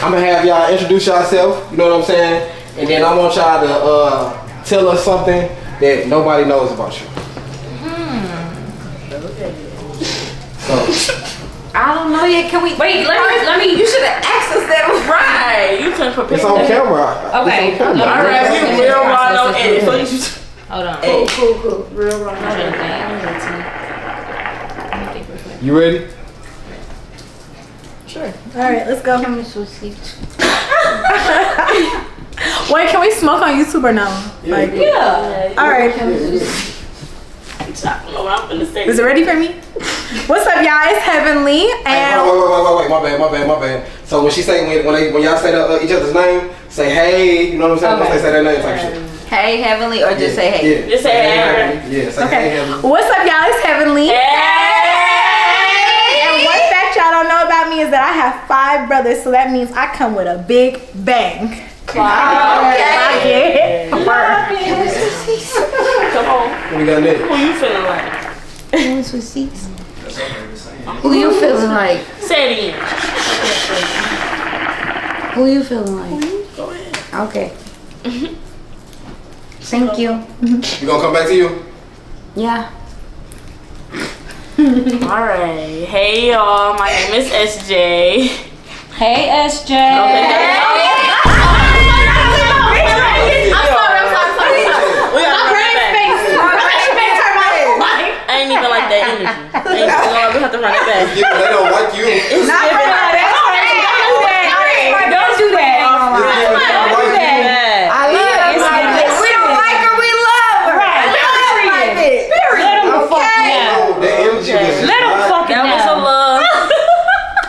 I'm gonna have y'all introduce yourself, you know what I'm saying? And then I want y'all to tell us something that nobody knows about you. So, I don't know yet. Can we wait? Let me. You should have asked us that. Right. You couldn't prepare. It's on camera. Okay. It's on camera. All right. We real raw, no edit. Hold on. Cool. Real raw. You ready? Sure. All right, let's go. Can we switch seats? Wait, can we smoke on YouTube or no? Like, Yeah. All right. Is it ready for me? What's up, y'all? It's Heavenly and Wait, my bad. So when she say when y'all say each other's name, say hey, you know what I'm saying? Don't say that name type shit. Hey, Heavenly, or just say hey. Yeah. Just say hey. Yeah, say okay. hey, Heavenly. What's up, y'all? It's Heavenly. Hey. And one fact y'all don't know about me is that I have 5 brothers, so that means I come with a big bang. Okay. Come on. What we got next? Who you feeling like? Can we switch seats? Who you feeling like? Say it again. Who you feeling like? Go ahead. Okay. Thank you. You gonna come back to you? Yeah. Alright. Hey y'all, my name is SJ. Hey, SJ. I ain't even like that energy. We have to run it back. They don't like you. It's Not for that. Don't do that. I love it. We don't like her, we love her. Right. Let them fuck now. The energy was just Let them fuck That was a love.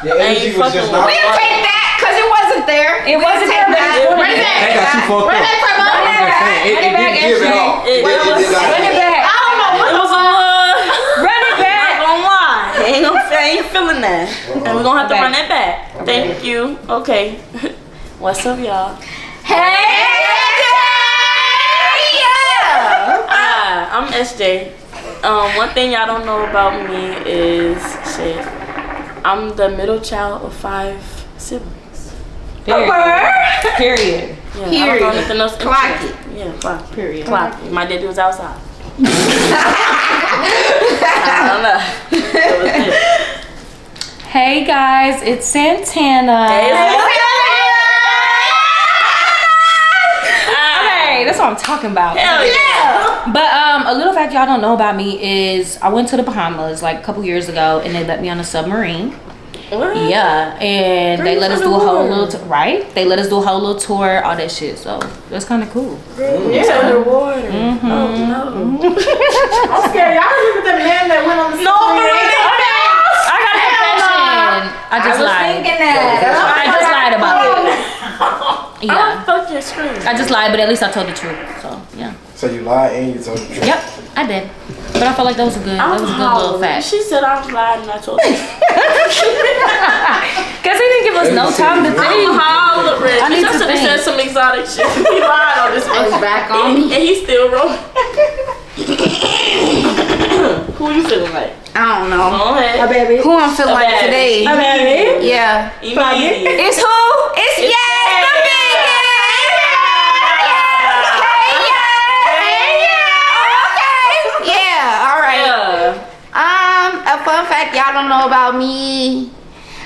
The energy was just not We didn't take that because it wasn't there. It wasn't there. Bring it They back. got you fucked up. Bring it back. It didn't give it all. It did not. Run it back. I don't know. It was a love. Run it back. I'm not gonna lie. I ain't feeling that. And we're gonna have to run that back. Thank you. Okay. What's up, y'all? Hey. Hi, I'm SJ. One thing y'all don't know about me is shit. I'm the middle child of 5 siblings. Period. Yeah, Period. I don't know nothing else. Clock it. Yeah, clock it. Period. Clock it. My daddy was outside. I don't know. That was it. Hey guys, it's Santana. Okay, that's what I'm talking about. Hell yeah. But a little fact y'all don't know about me is I went to the Bahamas like a couple years ago and they let me on a submarine. What? Yeah, and they let us do a whole little They let us do a whole little tour, all that shit. So that's kind of cool. It's underwater. Oh no. I'm scared. Y'all remember the man that went on the No, submarine? I got a confession. I just lied. I just lied about it. Yeah. I'm fucking screaming. I just lied, but at least I told the truth. So yeah. So you lied and you told the truth. Yep, I did. But I felt like that was a good little fact. She said I was lying and I told her. Cause they didn't give us no time to think. I'm hollering. I need I to should have think. said some exotic shit. He lied on this one. Back on me. And he still wrong. Who you feeling like? I don't know. Go ahead. Baby. Who I'm feeling like today? Baby. Yeah. Immediately. It's who? It's yes, the big Yeah, all right. Yeah. A fun fact y'all don't know about me.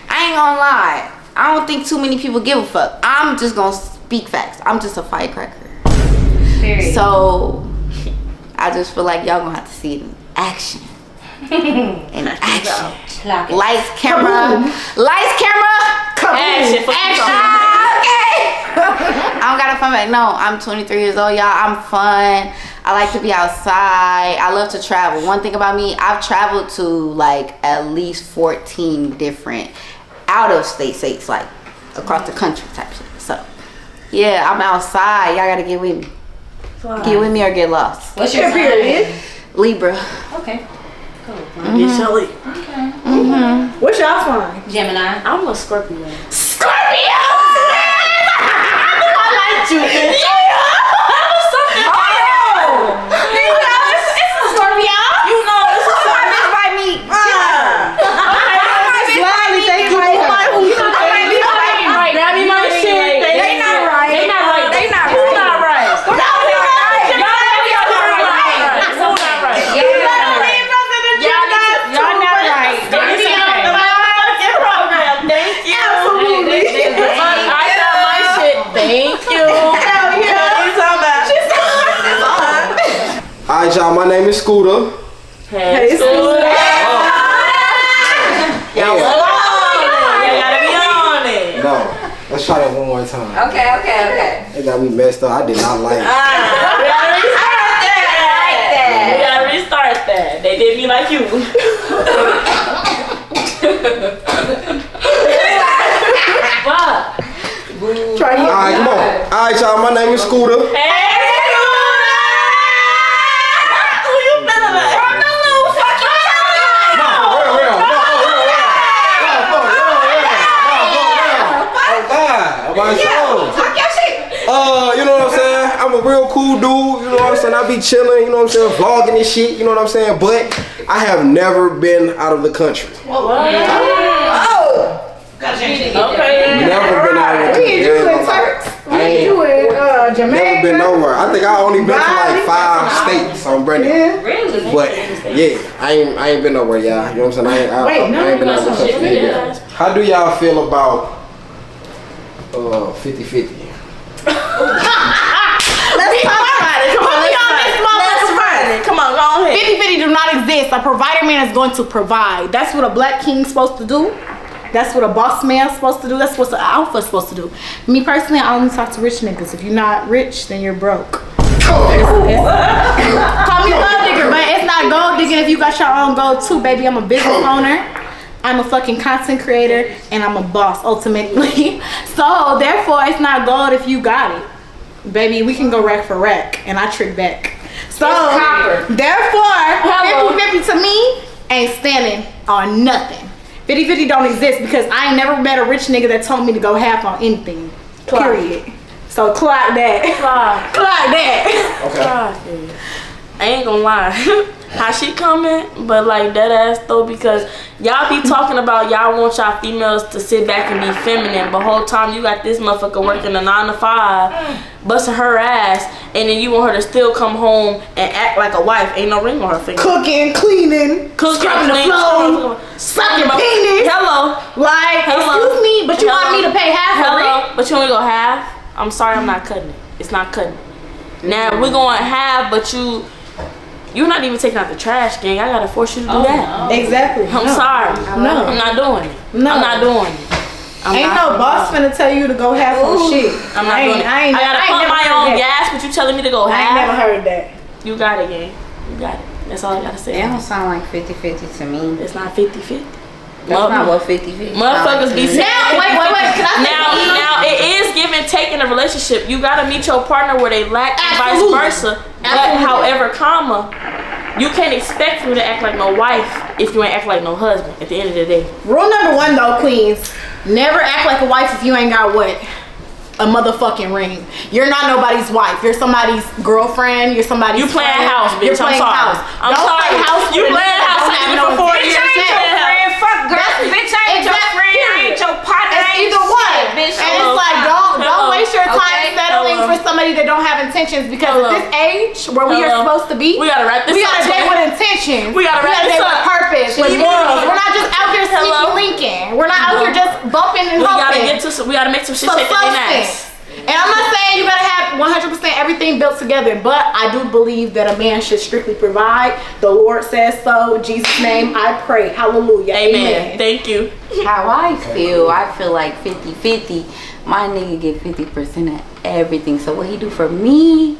I ain't gonna lie. I don't think too many people give a fuck. I'm just gonna speak facts. I'm just a firecracker. Period. So I just feel like y'all gonna have to see it in action. In action. Lights, camera. Lights, camera. Action. Okay. I don't got a fun fact. No, I'm 23 years old, y'all. I'm fun. I like to be outside. I love to travel. One thing about me, I've traveled to like at least 14 different out of state states, like across the country type shit. So yeah, I'm outside. Y'all gotta get with me. Get with me or get lost. What's your period? Libra. Okay. Cool. Get Shelly. What's y'all sign? Gemini. I'm a Scorpio. Scorpio! I like you, bitch. Grab me my Alright, y'all, my name is Scooter. Hey, Scooter. Y'all gotta be on it. No, let's try that one more time. Okay. They got me messed up. I did not like it. We gotta restart that. They did me like you. What? Alright, come on. Alright, y'all, my name is Scooter. Hey, who you feeling like? From the little fucking you know what I'm saying? I'm a real cool dude, you know what I'm saying? I be chilling, you know what I'm saying? Vlogging and shit, you know what I'm saying? But I have never been out of the country. Okay. Never been out of the country. Never been nowhere. I think I only been to like 5 states on Brandon. Really? But yeah, I ain't been nowhere, y'all. You know what I'm saying? I ain't been out of the country. Yeah. How do y'all feel about 50-50? Let's talk about it. Come on, go ahead. 50-50 do not exist. A provider man is going to provide. That's what a black king's supposed to do. That's what a boss man's supposed to do. That's what an alpha's supposed to do. Me personally, I only talk to rich niggas. If you're not rich, then you're broke. Call me gold digger, but it's not gold digging if you got your own gold too, baby. I'm a business owner. I'm a fucking content creator, and I'm a boss ultimately. So therefore, it's not gold if you got it, baby. We can go rack for rack, and I trick back. So therefore, 50-50 to me ain't standing on nothing. 50-50 don't exist because I ain't never met a rich nigga that told me to go half on anything. Period. So clock that. Clock that. Okay. I ain't gonna lie. How she coming, but like dead ass though, because y'all be talking about y'all want y'all females to sit back and be feminine, but whole time you got this motherfucker working a 9 to 5, busting her ass, and then you want her to still come home and act like a wife. Ain't no ring on her finger. Cooking, cleaning, scrubbing the floor, sucking penis. Hello. Like, excuse me, but you want me to pay half of it? But you only go half? I'm sorry, I'm not cutting it. It's not cutting. Now we're going half, but you're not even taking out the trash, gang. I gotta force you to do that. No. Exactly. I'm sorry. No. I'm not doing it. No. I'm not doing it. Ain't no boss finna tell you to go half on shit. I'm not doing it. I gotta pump my own gas, but you telling me to go half? I ain't never heard that. You got it, gang. You got it. That's all I gotta say. It don't sound like 50-50 to me. It's not 50-50. That's not what 50-50 motherfuckers be saying. Now, wait. Now it is give and take in a relationship. You gotta meet your partner where they lack and vice versa. But however, you can't expect me to act like no wife if you ain't act like no husband at the end of the day. Rule number 1 though, queens. Never act like a wife if you ain't got what? A motherfucking ring. You're not nobody's wife. You're somebody's girlfriend. You're somebody's You playing friend. house, bitch. You're playing house. I'm sorry. You playing house for 4 years. Fuck girl. Bitch, I ain't your friend. I ain't your partner. It's either one. Bitch, and it's like, don't waste your time settling for somebody that don't have intentions, because at this age where we are supposed to be, we gotta wrap this up. We gotta date with intentions. We gotta wrap this date up. with purpose, with morals. We're not just out here sneaky linking. We're not out here just bumping and hoping. We gotta make some shit shake in ass. And I'm not saying you gotta have 100% everything built together, but I do believe that a man should strictly provide. The Lord says so. In Jesus' name, I pray. Hallelujah. Amen. Thank you. How I feel like 50-50. My nigga get 50% of everything. So what he do for me,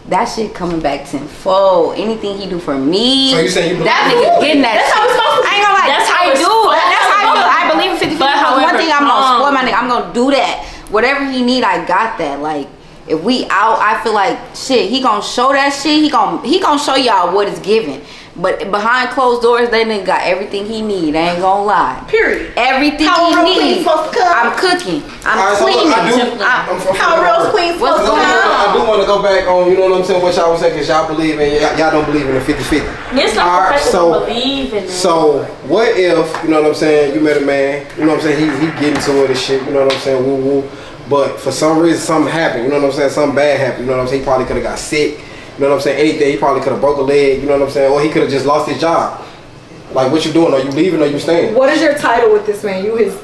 that shit coming back tenfold. Anything he do for me, so you saying you that nigga getting that. That's how it's supposed to be. I ain't gonna lie. That's how I do. That's how I feel. I believe in 50-50. One thing, I'm gonna spoil my nigga. I'm gonna do that. Whatever he need, I got that. Like, if we out, I feel like shit. He gonna show that shit. He gonna show y'all what is given. But behind closed doors, that nigga got everything he need. I ain't gonna lie. Period. Everything how he need. I'm cooking. I'm cleaning. How real queen supposed to come? I do want to go back on, you know what I'm saying, what y'all was saying, because y'all believe in, y'all don't believe in the 50-50. It's not professional believe in it. So what if, you know what I'm saying, you met a man, you know what I'm saying, he getting to it and shit, you know what I'm saying, woo woo. But for some reason, something happened, you know what I'm saying, something bad happened, you know what I'm saying, he probably could have got sick. You know what I'm saying? Anything. He probably could have broke a leg. You know what I'm saying? Or he could have just lost his job. Like, what you doing? Are you leaving or you staying? What is your title with this man? You his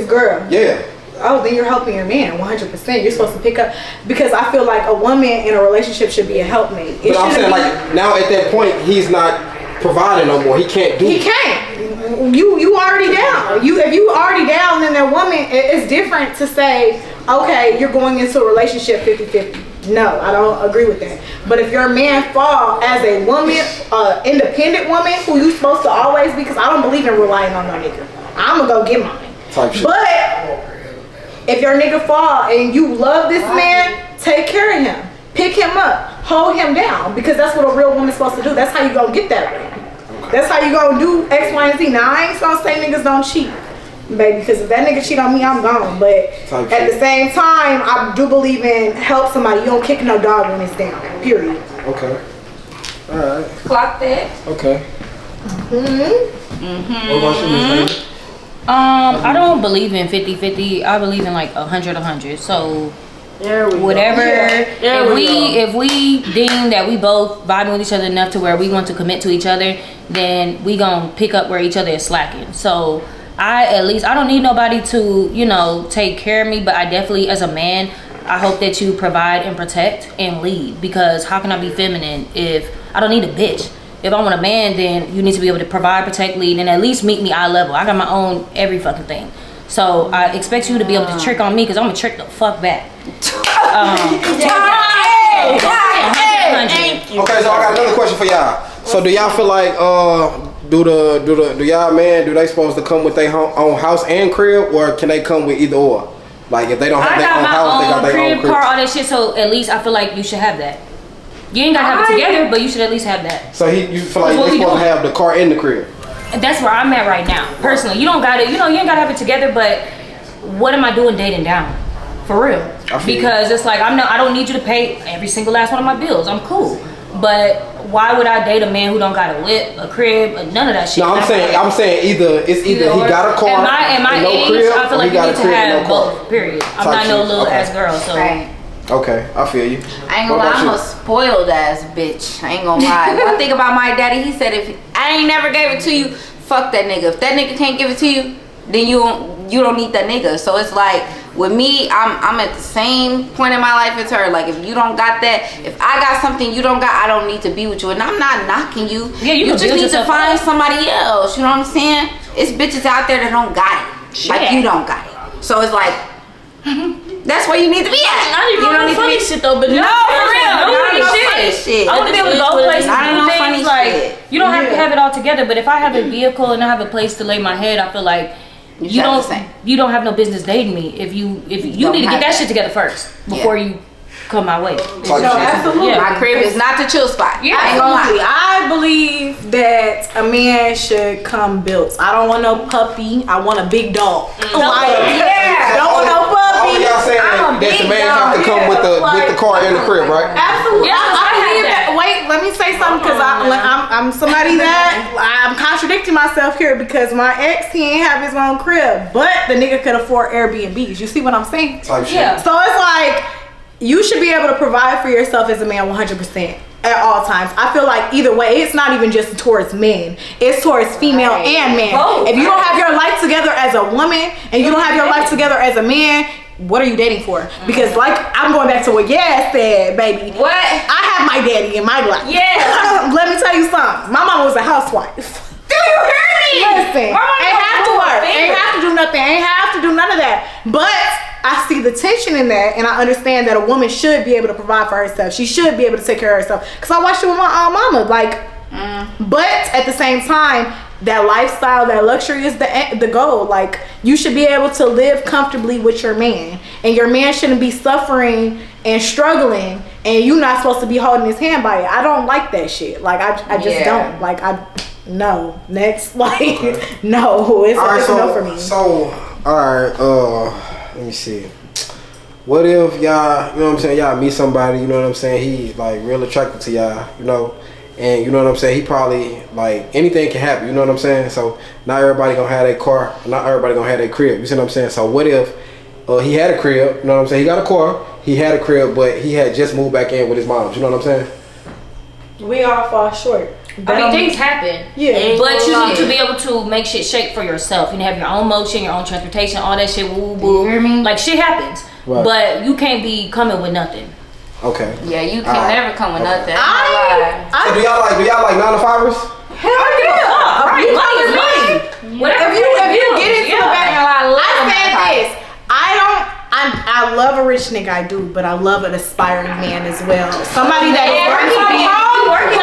girl? Yeah. oh, then you're helping your man 100%. You're supposed to pick up, because I feel like a woman in a relationship should be a helpmate. But I'm saying, like, now at that point, he's not providing no more. He can't do it. He can't. You already down. If you already down, then that woman, it's different to say, okay, you're going into a relationship 50-50. No, I don't agree with that. But if your man fall as a woman, independent woman, who you supposed to always be, because I don't believe in relying on no nigga. I'm gonna go get mine. Type shit. But if your nigga fall and you love this man, take care of him. Pick him up. Hold him down. Because that's what a real woman's supposed to do. That's how you gonna get that way. That's how you gonna do X, Y, and Z. Now, I ain't gonna say niggas don't cheat, baby, because if that nigga cheat on me, I'm gone. But at the same time, I do believe in help somebody. You don't kick no dog when it's down. Period. Okay. All right. Clock that. Okay. What about you, Miss? I don't believe in 50-50. I believe in like 100-100. So whatever. If we deem that we both vibing with each other enough to where we want to commit to each other, then we gonna pick up where each other is slacking. So I don't need nobody to, take care of me, but I definitely, as a man, I hope that you provide and protect and lead, because how can I be feminine if I don't need a bitch? If I want a man, then you need to be able to provide, protect, lead, and at least meet me eye level. I got my own every fucking thing. So I expect you to be able to trick on me, because I'm gonna trick the fuck back. Okay, so I got another question for y'all. So do y'all feel like do y'all man, do they supposed to come with their own house and crib, or can they come with either or? Like if they don't have their own house, they got their own crib. Car, all that shit. So at least I feel like you should have that. You ain't gotta have it together, but you should at least have that. So you feel like you're supposed to have the car in the crib? That's where I'm at right now. Personally, you don't got it. You ain't gotta have it together. But what am I doing dating down? For real. Because it's like I don't need you to pay every single last one of my bills. I'm cool. But why would I date a man who don't got a whip, a crib, none of that shit? No, I'm saying either he got a car, at my no age, crib, I feel like you need to have no both. Period. I'm not no little ass girl, so. Right. Okay, I feel you. I ain't gonna lie, I'm a spoiled ass bitch. I ain't gonna lie. One thing about my daddy, he said, if I ain't never gave it to you, fuck that nigga. If that nigga can't give it to you, then you don't need that nigga. So it's like, with me, I'm at the same point in my life as her. Like, if you don't got that, if I got something you don't got, I don't need to be with you. And I'm not knocking you. Yeah, you just need to find somebody else. You know what I'm saying? It's bitches out there that don't got it. Like, you don't got it. So it's like, that's where you need to be at. Not even no funny shit though, but no, for real, no funny shit. I want to be able to go places and do things like, you don't have to have it all together, but if I have a vehicle and I have a place to lay my head, I feel like you don't have no business dating me if you need to get that shit together first before you come my way. No, absolutely. Yeah. My crib is not the chill spot. Yeah, absolutely. I believe that a man should come built. I don't want no puppy. I want a big dog. Don't want no puppy. Y'all saying that the man have to come with the car in the crib, right? Absolutely. I believe that. Wait, let me say something, because I'm somebody that I'm contradicting myself here, because my ex, he ain't have his own crib, but the nigga could afford Airbnbs. You see what I'm saying? Yeah. So it's like, you should be able to provide for yourself as a man 100% at all times. I feel like either way, it's not even just towards men, it's towards female and men. If you don't have your life together as a woman and you don't have your life together as a man, what are you dating for? Because like, I'm going back to what Yaz said, baby. What? I have my daddy in my life. Yeah. Let me tell you something. My mama was a housewife. Do you hear me? Listen, ain't have to work, ain't have to do nothing, ain't have to do none of that. But I see the tension in that, and I understand that a woman should be able to provide for herself. She should be able to take care of herself. Because I watched it with my mama. But at the same time, that lifestyle, that luxury is the goal. Like, you should be able to live comfortably with your man, and your man shouldn't be suffering and struggling, and you're not supposed to be holding his hand by it. I don't like that shit. Like, I just don't. Like, no. Next. Like, no. It's a no for me. So, alright, let me see. What if y'all, you know what I'm saying, y'all meet somebody, you know what I'm saying, he like real attracted to y'all, you know, and you know what I'm saying, he probably, like, anything can happen, you know what I'm saying, so not everybody gonna have their car, not everybody gonna have their crib, you see what I'm saying, so what if he had a crib, you know what I'm saying, he got a car, he had a crib, but he had just moved back in with his mom, you know what I'm saying? We all fall short. things happen. Yeah. But you need to be able to make shit shake for yourself. You need to have your own motion, your own transportation, all that shit. Woo boo. You hear me? Like shit happens. Right. But you can't be coming with nothing. Okay. Yeah, you can never come with nothing. So do y'all like 9-to-5ers? Hell yeah. Right. Money. Whatever. If you get into the back, I said this. I love a rich nigga, I do, but I love an aspiring man as well. Somebody that is working working.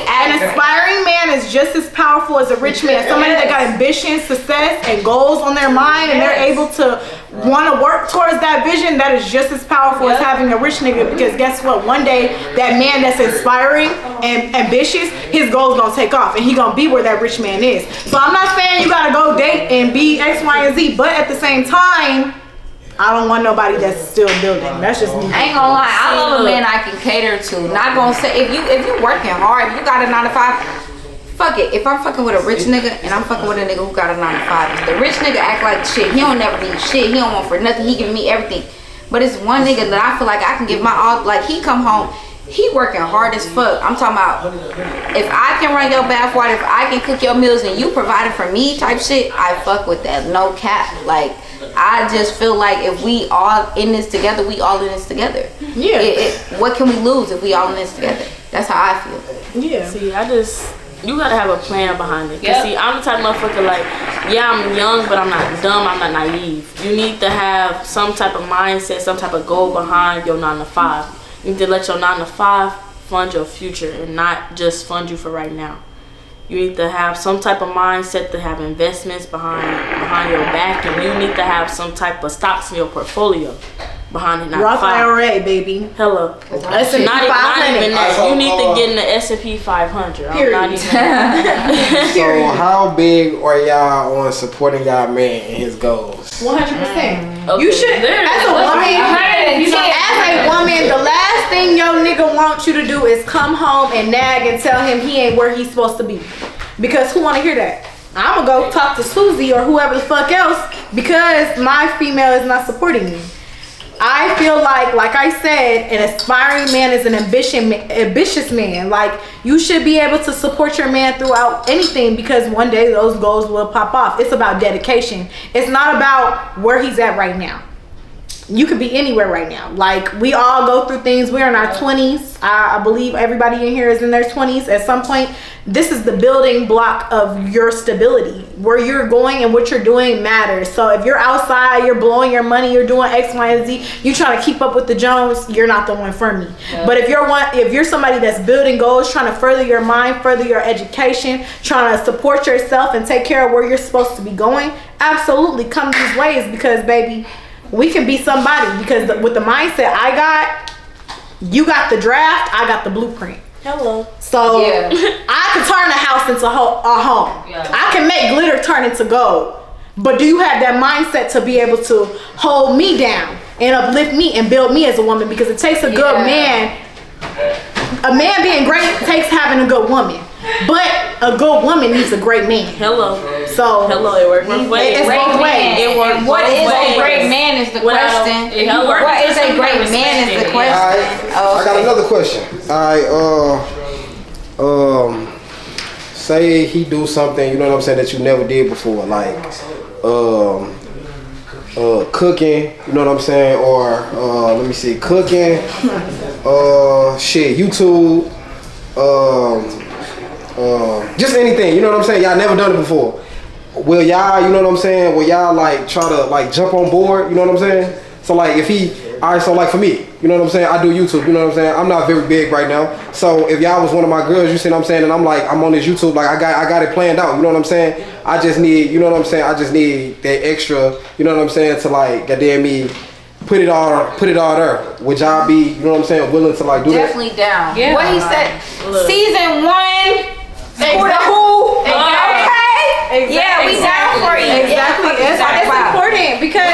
An aspiring man is just as powerful as a rich man. Somebody that got ambition, success, and goals on their mind, and they're able to want to work towards that vision. That is just as powerful as having a rich nigga. Because guess what? One day, that man that's inspiring and ambitious, his goals gonna take off, and he gonna be where that rich man is. So I'm not saying you gotta go date and be X, Y, and Z, but at the same time, I don't want nobody that's still building. That's just me. I ain't gonna lie, I love a man I can cater to. Not gonna say if you working hard, if you got a 9-to-5, fuck it. If I'm fucking with a rich nigga and I'm fucking with a nigga who got a 9-to-5, the rich nigga act like shit. He don't never need shit. He don't want for nothing. He give me everything. But it's one nigga that I feel like I can give my all. Like he come home, he working hard as fuck. I'm talking about if I can run your bath water, if I can cook your meals and you provided for me type shit, I fuck with that. No cap. Like I just feel like if we all in this together, we all in this together. Yeah. What can we lose if we all in this together? That's how I feel. Yeah. See, you gotta have a plan behind it. Cause see, I'm the type of motherfucker like, yeah, I'm young, but I'm not dumb, I'm not naive. You need to have some type of mindset, some type of goal behind your 9-to-5. You need to let your 9-to-5 fund your future and not just fund you for right now. You need to have some type of mindset to have investments behind your back, and you need to have some type of stocks in your portfolio behind it. Roth IRA, baby. Hello. S&P 500. Not even that. You need to get in the S&P 500. Period. I'm not even. So how big are y'all on supporting y'all man and his goals? 100%. Okay. You should, as a woman, the last thing your nigga wants you to do is come home and nag and tell him he ain't where he's supposed to be. Because who want to hear that? I'm going to go talk to Susie or whoever the fuck else because my female is not supporting me. I feel like I said, an aspiring man is an ambitious man. Like, you should be able to support your man throughout anything because one day those goals will pop off. It's about dedication. It's not about where he's at right now. You could be anywhere right now. Like, we all go through things. We're in our 20s. I believe everybody in here is in their 20s at some point. This is the building block of your stability. Where you're going and what you're doing matters. So if you're outside, you're blowing your money, you're doing X, Y, and Z, you trying to keep up with the Jones, you're not the one for me. Yeah. But if you're somebody that's building goals, trying to further your mind, further your education, trying to support yourself and take care of where you're supposed to be going, absolutely come these ways because, baby, we can be somebody because with the mindset I got, you got the draft, I got the blueprint. Hello. So I can turn a house into a home. Yeah. I can make glitter turn into gold. But do you have that mindset to be able to hold me down and uplift me and build me as a woman? Because it takes a good man. A man being great takes having a good woman. But a good woman needs a great man. Hello. So it works both ways. It's both ways. It works what both is ways. a great man is the question. What is a great man is the question. I got another question. Say he do something, you know what I'm saying, that you never did before, like cooking, you know what I'm saying, or let me see, cooking, YouTube, just anything, you know what I'm saying, y'all never done it before. Will y'all, you know what I'm saying, will y'all like try to like jump on board, you know what I'm saying? So like if he, alright, so like for me, you know what I'm saying, I do YouTube, you know what I'm saying, I'm not very big right now, so if y'all was one of my girls, you see what I'm saying, and I'm like, I'm on this YouTube, like I got it planned out, you know what I'm saying, I just need, you know what I'm saying, I just need that extra, you know what I'm saying, to like, goddamn me, put it all there. Would y'all be, you know what I'm saying, willing to like do definitely that? Definitely down. Yeah. What he said, Look. Season 1, for the who, okay, yeah, we down for you. Exactly. It's important because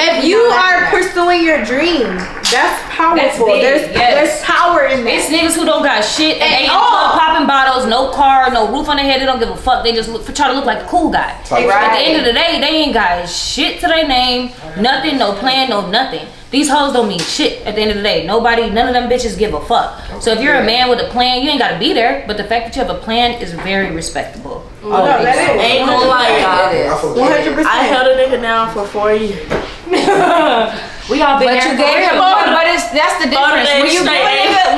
if you are pursuing your dream, that's powerful. There's power in that. It's niggas who don't got shit and they ain't popping bottles, no car, no roof on their head. They don't give a fuck. They just try to look like a cool guy. Right. At the end of the day, they ain't got shit to their name, nothing, no plan, no nothing. These hoes don't mean shit at the end of the day. None of them bitches give a fuck. So if you're a man with a plan, you ain't gotta be there. But the fact that you have a plan is very respectable. Oh, that is. Ain't gonna lie, y'all. 100%. I held a nigga down for 4 years. We all been But there. you gave him, that's the difference.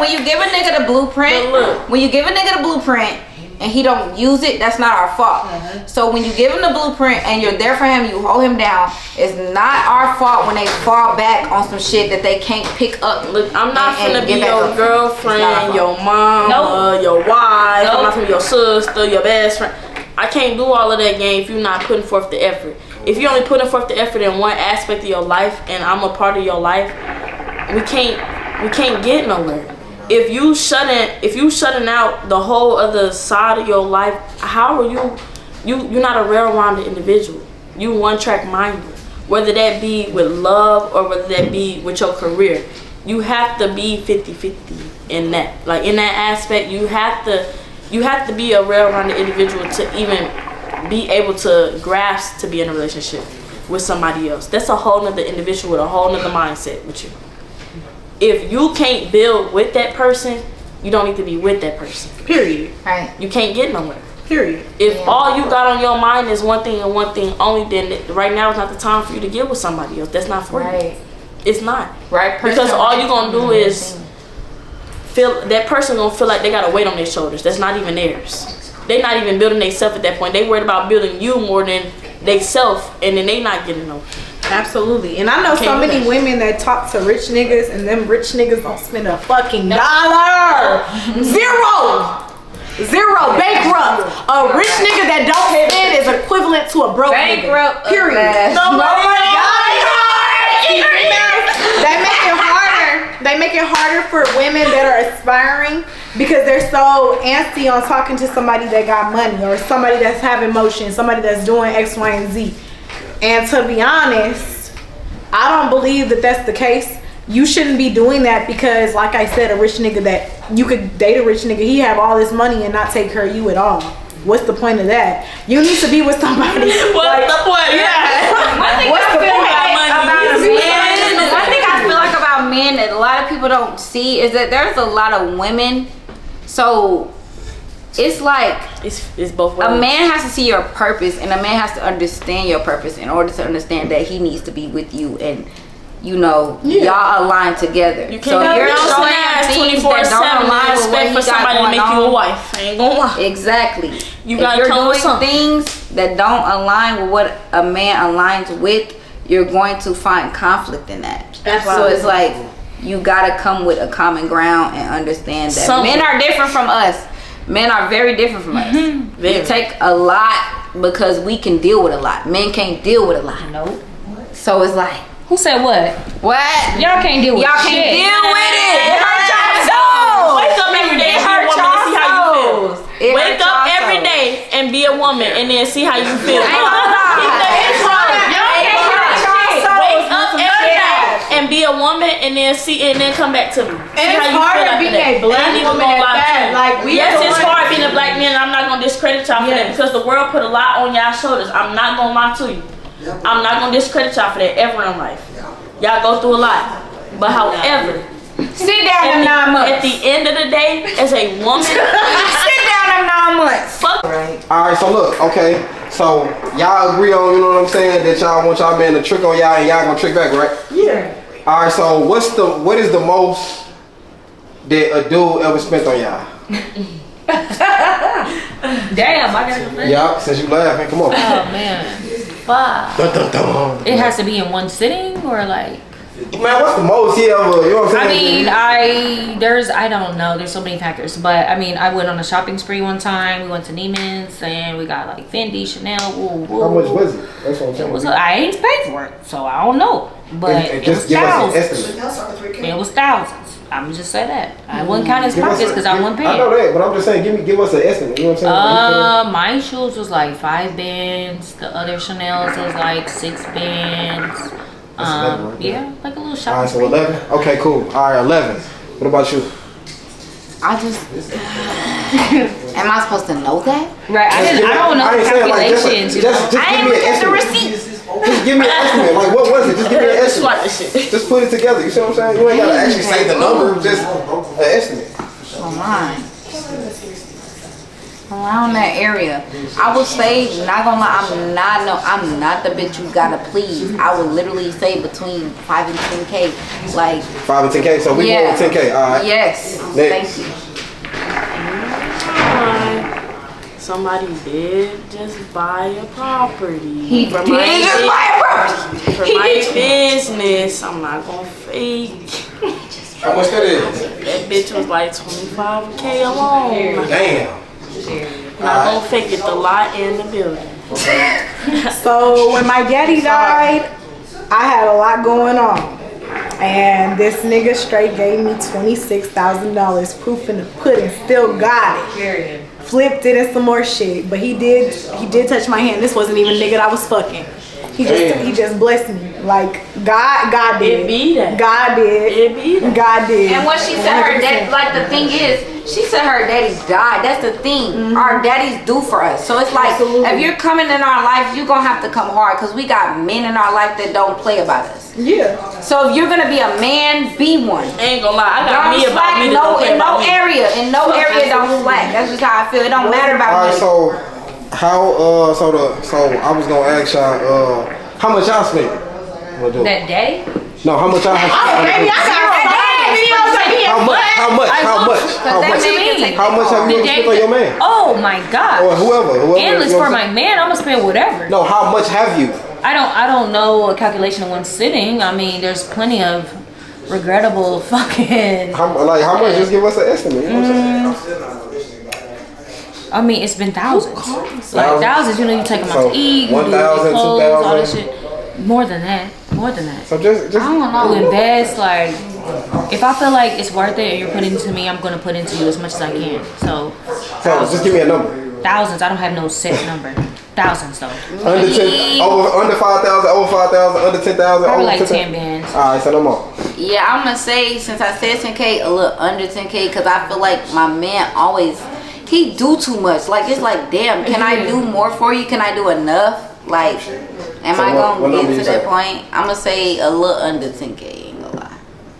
When you give a nigga the blueprint, when you give a nigga the blueprint and he don't use it, that's not our fault. So when you give him the blueprint and you're there for him, you hold him down, it's not our fault when they fall back on some shit that they can't pick up. Look, I'm not finna be your girlfriend, your mom, your wife. I'm not finna be your sister, your best friend. I can't do all of that game if you're not putting forth the effort. If you're only putting forth the effort in one aspect of your life and I'm a part of your life, we can't get nowhere. If you shutting out the whole other side of your life, how are you're not a well-rounded individual. You one-track minded. Whether that be with love or whether that be with your career. You have to be 50-50 in that. Like in that aspect, you have to be a well-rounded individual to even be able to grasp to be in a relationship with somebody else. That's a whole nother individual with a whole nother mindset with you. If you can't build with that person, you don't need to be with that person. Period. Right. You can't get nowhere. Period. If all you got on your mind is one thing and one thing only, then right now is not the time for you to get with somebody else. That's not for you. It's not. Right person. Because all you're gonna do is feel that person gonna feel like they got a weight on their shoulders. That's not even theirs. They not even building themselves at that point. They worried about building you more than they self, and then they not getting no. Absolutely. And I know so many women that talk to rich niggas, and them rich niggas don't spend a fucking dollar. Zero. Bankrupt. A rich nigga that don't spend is equivalent to a broke nigga. Period. They make it harder for women that are aspiring because they're so antsy on talking to somebody that got money or somebody that's having motion, somebody that's doing X, Y, and Z. And to be honest, I don't believe that that's the case. You shouldn't be doing that because, like I said, a rich nigga that you could date a rich nigga, he have all this money and not take care of you at all. What's the point of that? You need to be with somebody. What's the point? Yeah. One thing I feel like about men that a lot of people don't see is that there's a lot of women. So it's like it's both ways. A man has to see your purpose, and a man has to understand your purpose in order to understand that he needs to be with you, and you know, y'all align together. You can't you're showing things that don't align with what for somebody to make you a wife. I ain't gonna lie. Exactly. You gotta come with something. Things that don't align with what a man aligns with, you're going to find conflict in that. So it's like you gotta come with a common ground and understand that men are different from us. Men are very different from us. We take a lot because we can deal with a lot. Men can't deal with a lot. Nope. So it's like, who said what? What? Y'all can't deal with Y'all shit. can't deal with it. It hurts y'all souls. Wake up every day and be a woman and see how you feel. Wake up every day and be a woman and then see how you feel. Wake up every day and be a woman and then come back to me. And it's hard being a black woman at that. Like, yes, it's hard being a black man. I'm not gonna discredit y'all for that because the world put a lot on y'all shoulders. I'm not gonna lie to you. I'm not gonna discredit y'all for that ever in life. Y'all go through a lot. But however, sit down in 9 months. At the end of the day, as a woman, sit down in 9 months. Fuck. Alright, so look, okay. So y'all agree on, you know what I'm saying, that y'all want y'all man to trick on y'all and y'all gonna trick back, right? Yeah. Alright, so what is the most that a dude ever spent on y'all? Damn, I gotta go. Yeah, since you laughing, come on. Oh man. Fuck. It has to be in one sitting or like. Man, what's the most he ever? You know what I'm saying? I don't know. There's so many factors, but I mean, I went on a shopping spree one time. We went to Neiman's and we got like Fendi, Chanel. Woo, woo. How much was it? That's what I'm saying. I ain't paid for it, so I don't know. But it was thousands. It was thousands. I'm just say that. I wouldn't count his pockets because I wasn't paying. I know that, but I'm just saying, give us an estimate. You know what I'm saying? My shoes was like 5 bands. The other Chanel's was like 6 bands. Yeah, like a little shopping. Alright, so 11. Okay, cool. Alright, 11. What about you? Am I supposed to know that? Right. I don't know the calculations. Just give me an estimate. The receipts. Just give me an estimate. Like, what was it? Just give me an estimate. Just put it together. You see what I'm saying? You ain't gotta actually say the number. Just an estimate. Online. Around that area, I would say, not gonna lie, I'm not the bitch you gotta please. I would literally say between 5 and 10K, like 5 and 10K. So we going with 10K. All right. Yes. Next. Thank you. Somebody did just buy a property. He did just buy a property. For my business, I'm not gonna fake. How much that is? That bitch was like 25K alone. Damn. Not gonna fake it, the lot and the building. So when my daddy died, I had a lot going on. And this nigga straight gave me $26,000 proof in the pudding. Still got it. Period. Flipped it and some more shit. But he did touch my hand. This wasn't even nigga that I was fucking. He just blessed me. Like God did. It be that. God did. It be that. God did. And what she said, her dad, like the thing is, she said her daddy died. That's the thing. Our daddies do for us. So it's like, if you're coming in our life, you're gonna have to come hard, because we got men in our life that don't play about us. Yeah. So if you're gonna be a man, be one. Ain't gonna lie, I got Don't me about slack me. in no area don't slack. That's just how I feel. It don't matter about All right. me. So how so I was gonna ask y'all how much y'all spent? That day? No, how much y'all have Baby, I got videos of me. How much have you spent on your man? Oh my God. Or whoever. Endless for my man. I'm gonna spend whatever. No, how much have you? I don't know a calculation of one sitting. I mean, there's plenty of regrettable fucking. How much? Just give us an estimate. You know what I'm saying? I mean, it's been thousands. Like thousands. You know, you take them out to eat, you 1,000, do clothes, all that 2,000. shit. More than that. So just I don't know. You invest, like, if I feel like it's worth it and you're putting into me, I'm gonna put into you as much as I can. So just give me a number. thousands. I don't have no set number. Thousands though. Under 10, under 5,000, over 5,000, under 10,000, Probably over like 10,000. 10 bands. All right, send them on. Yeah, I'm gonna say, since I said 10K, a little under 10K, because I feel like my man always, he do too much. Like, it's like, damn, can I do more for you? Can I do enough? Like, am I gonna get to that point? I'm gonna say a little under 10K, ain't gonna lie.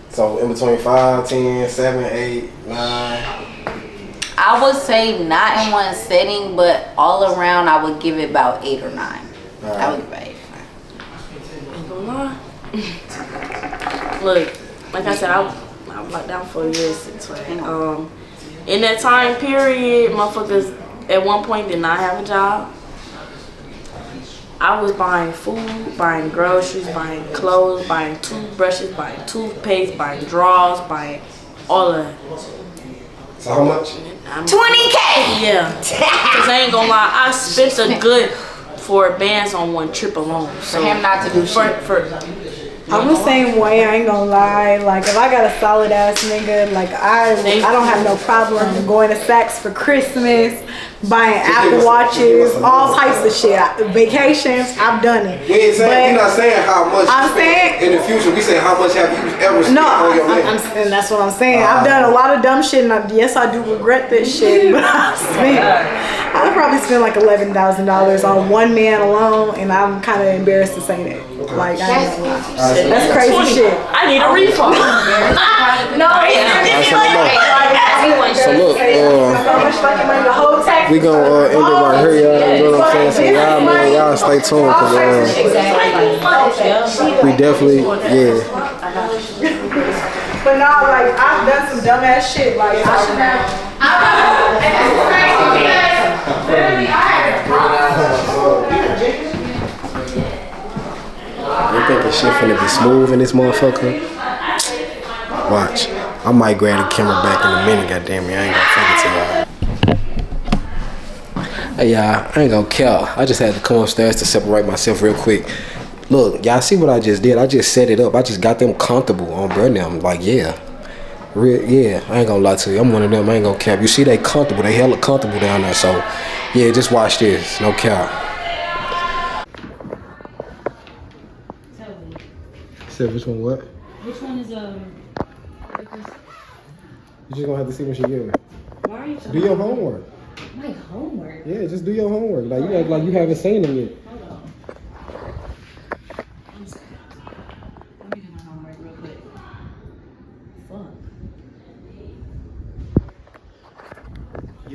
So in between 5, 10, 7, 8, 9. I would say not in one setting, but all around I would give it about 8 or 9. Right. I would give it 8 or 9. Ain't gonna lie. Look, like I said, I locked down for years. In that time period, motherfuckers at one point did not have a job. I was buying food, buying groceries, buying clothes, buying toothbrushes, buying toothpaste, buying drawers, buying all of that. So how much? 20K! Yeah. Because I ain't gonna lie, I spent a good 4 bands on one trip alone. So For him not to do shit. I'm the same way, I ain't gonna lie. Like, if I got a solid ass nigga, like, I don't have no problem going to Saks for Christmas, buying Apple Watches, all types of shit. Vacations, I've done it. We ain't saying, we're not saying how much I'm saying in the future. We saying how much have you ever spent on your man? and that's what I'm saying. I've done a lot of dumb shit, and yes, I do regret this shit, but I probably spent like $11,000 on one man alone, and I'm kind of embarrassed to say that. Like, I ain't gonna lie. That's crazy shit. I need a refund. So look, we gonna end it right here, y'all. You know what I'm saying? So y'all, man, y'all stay tuned, cause we definitely, But no, like, I've done some dumbass shit. Like, I should have. You think the shit finna be smooth in this motherfucker? Watch. I might grab the camera back in a minute, goddamn me. I ain't gonna fake it to y'all. Hey y'all, I ain't gonna care. I just had to come upstairs to separate myself real quick. Look, y'all see what I just did? I just set it up. I just got them comfortable on burn them. Like, yeah. I ain't gonna lie to you. I'm one of them. I ain't gonna cap. You see they comfortable. They hella comfortable down there. So, yeah, just watch this. No cap. Said which one what? Which one is You just gonna have to see when she give it. Why are you Do your homework. My homework? Yeah, just do your homework. Like you act like you haven't seen them yet. Hold on. I'm sorry. Let me do my homework.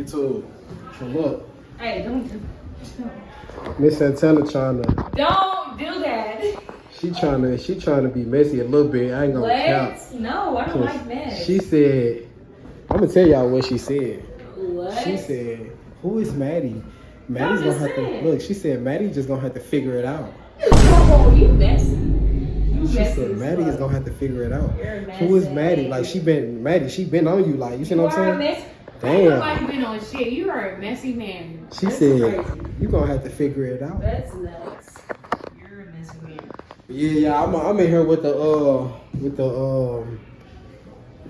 EP.2. So look. Hey, don't Miss Santana trying to. don't do that. She trying to be messy a little bit. I ain't gonna count. What? No, I don't like mess. She said, I'm gonna tell y'all what she said. What? She said, "Who is Maddie? Maddie's gonna have to look." She said, "Maddie just gonna have to figure it out." Oh, you messy. She said, "Maddie is gonna have to figure it out." Who is Maddie? Like she been on you. Like you see what I'm saying? Damn. Nobody been on shit. You are a messy man. She said, "You gonna have to figure it out." That's nuts. You're a messy man. Yeah. I'm in here with the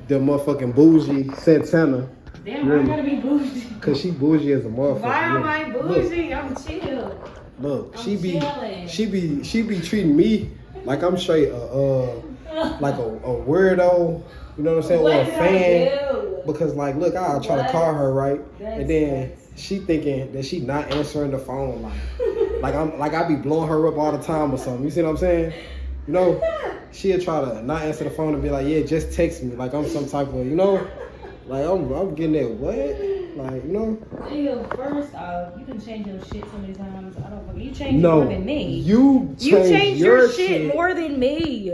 motherfucking bougie Santana. Damn, why I gotta be bougie? Cause she bougie as a motherfucker. Why am I bougie? I'm chill. Look, I'm she be chilling. treating me like I'm straight like a weirdo, you know what I'm saying, or a fan. Because like, look, I'll try to call her, right? And then she thinking that she not answering the phone, like I be blowing her up all the time or something. You see what I'm saying? You know, she'll try to not answer the phone and be like, yeah, just text me, like I'm some type of, you know, like I'm getting that what, like you know. Nigga, first off, you can change your shit so many times. I don't fucking. You change it more than me. You change your shit more than me.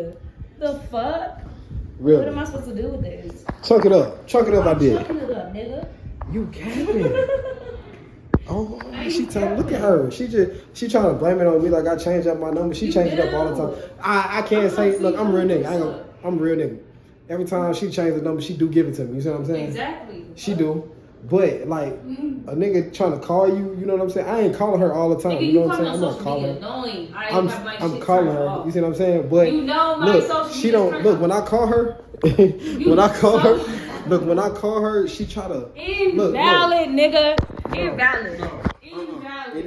The fuck? Really? What am I supposed to do with this? Chunk it up, I did. Chunking it up, nigga. You capping. Oh, she trying. Look at her. She trying to blame it on me like I changed up my number. She changed it up all the time. I can't say. Look, I'm real nigga. I'm real nigga. Every time she changed the number, she do give it to me. You see what I'm saying? Exactly. She do. But like a nigga trying to call you, you know what I'm saying? I ain't calling her all the time. Nigga, you know what I'm saying? I'm not calling her. I'm calling her. Off. You see what I'm saying? But you know my look, social she don't look when I call her. When I call her, she try to invalid, nigga. Invalid. Invalid. It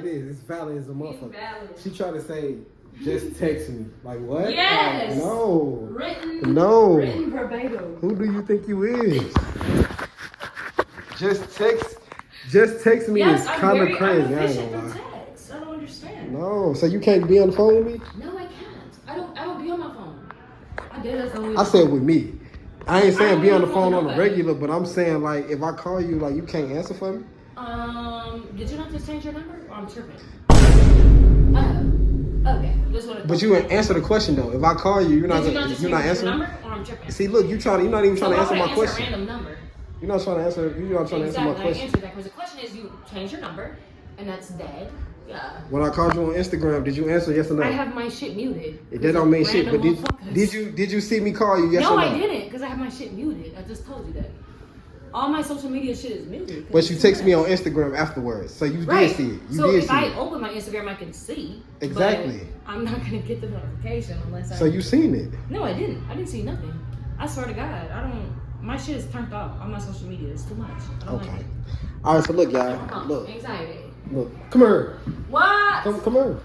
is. It's valid as a motherfucker. Invalid. She try to say, just text me. Like what? Yes. Like, no. Written verbatim. Who do you think you is? Just text me is kind of crazy. I ain't gonna lie. Text. I don't understand. No, so you can't be on the phone with me? No, I can't. I don't be on my phone. I said with me. I ain't saying be on the phone on the regular, but I'm saying like if I call you, like you can't answer for me. Did you not just change your number? Or I'm tripping. Okay. But you would answer the question though. If I call you, you're not answering. Number, or I'm tripping. See, look, you're not even trying to answer my question. Random number. You're not trying to answer. You're not trying to answer my question. I answered that because the question is you change your number, and that's dead. Yeah. When I called you on Instagram, did you answer yes or no? I have my shit muted. That don't mean shit. But did you see me call you yes or no? No, I didn't because I have my shit muted. I just told you that. All my social media shit is muted. But you text me on Instagram afterwards, so you did see it. So if I open my Instagram, I can see. Exactly. But I'm not gonna get the notification unless I. So you seen it? No, I didn't. I didn't see nothing. I swear to God, I don't. My shit is turned off on my social media. It's too much. I don't like it. All right, so look, y'all. Look. Anxiety. Look. Come here. What? Come here.